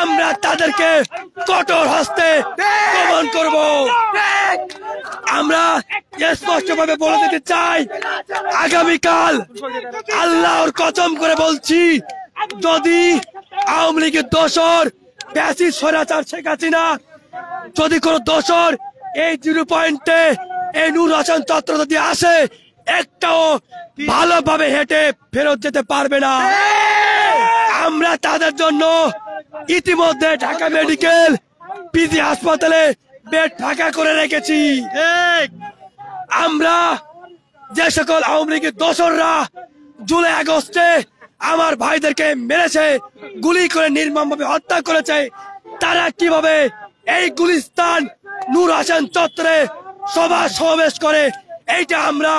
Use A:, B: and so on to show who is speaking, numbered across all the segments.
A: আমরা তাদেরকে কঠোর হস্তে দমন করব। আমরা স্পষ্টভাবে বলে দিতে চাই, আগামীকাল আল্লাহর কসম করে বলছি, যদি আওয়ামী লীগের দোসর ফ্যাসিস্ট স্বৈরাচার শেখ হাসিনা যদি কোন দোসর এই 0 পয়েন্টে এই নূর হোসেন চত্র যদি আসে, একটাও ভালোভাবে হেঁটে ফেরত যেতে পারবে না। আমরা তাদের জন্য ইতিমধ্যে ঢাকা মেডিকেল পিজি হাসপাতালে বেড ফাঁকা করে রেখেছি। আমরা যে সকল আওয়ামী লীগের দোসররা জুলাই আগস্টে আমার ভাইদেরকে মেরেছে, গুলি করে নির্মমভাবে হত্যা করেছে, তারা কিভাবে এই গুলিস্তান নূর হোসেন চত্বরে সভা সমাবেশ করে, এইটা আমরা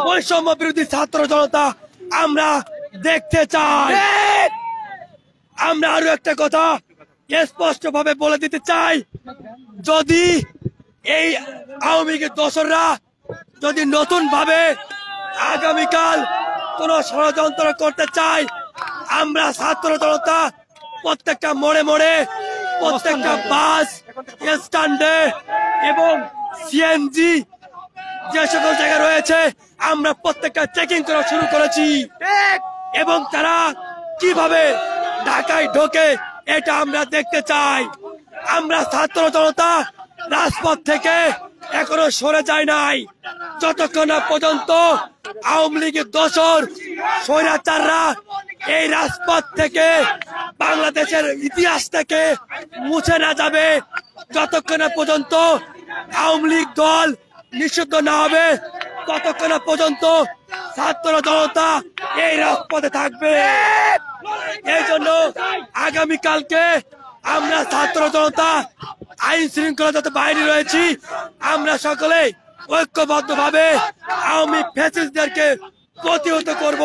A: বৈষম্য বিরোধী ছাত্র জনতা আমরা দেখতে চাই। আমরা আরো একটা কথা স্পষ্ট ভাবে বলে দিতে চাই, যদি এই আওয়ামী লীগের দোসররা যদি নতুন ভাবে আগামীকাল কোন ষড়যন্ত্র করতে চায়, আমরা ছাত্র জনতা প্রত্যেকটা মোড়ে মোড়ে, প্রত্যেকটা বাস স্ট্যান্ডে এবং সিএনজি যে সকল জায়গায় রয়েছে, আমরা প্রত্যেকটা চেকিং করা শুরু করেছি এবং তারা কিভাবে ঢাকায় ঢোকে এটা আমরা দেখতে চাই। আমরা ছাত্র জনতা রাজপথ থেকে এখনো সরে যায় নাই, যতক্ষণ না পর্যন্ত আওয়ামী লীগের দোসর স্বৈরাচাররা এই রাজপথ থেকে বাংলাদেশের ইতিহাস থেকে মুছে না যাবে, যতক্ষণ না পর্যন্ত আওয়ামী লীগ দল নিষিদ্ধ না হবে, ততক্ষণ পর্যন্ত ছাত্র জনতা এই রাজপথে থাকবে। এই জন্য আগামীকালকে আমরা ছাত্র জনতা আইন শৃঙ্খলা যত বাহিনী রয়েছি, আমরা সকলে ঐক্যবদ্ধ ভাবে আওয়ামী ফ্যাসিস্টদেরকে প্রতিহত করব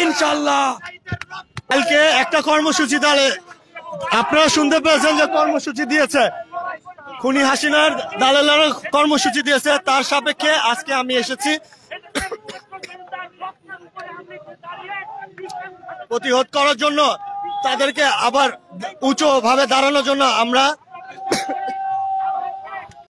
A: ইনশাল্লাহ।
B: কালকে একটা কর্মসূচি দলে আপনারা শুনতে পেয়েছেন যে কর্মসূচি দিয়েছে, খুনি হাসিনার দালালেরা কর্মসূচি দিয়েছে, তার সাপেক্ষে আজকে আমি এসেছি প্রতিহত করার জন্য, তাদেরকে আবার উঁচু ভাবে দাঁড়ানোর জন্য। আমরা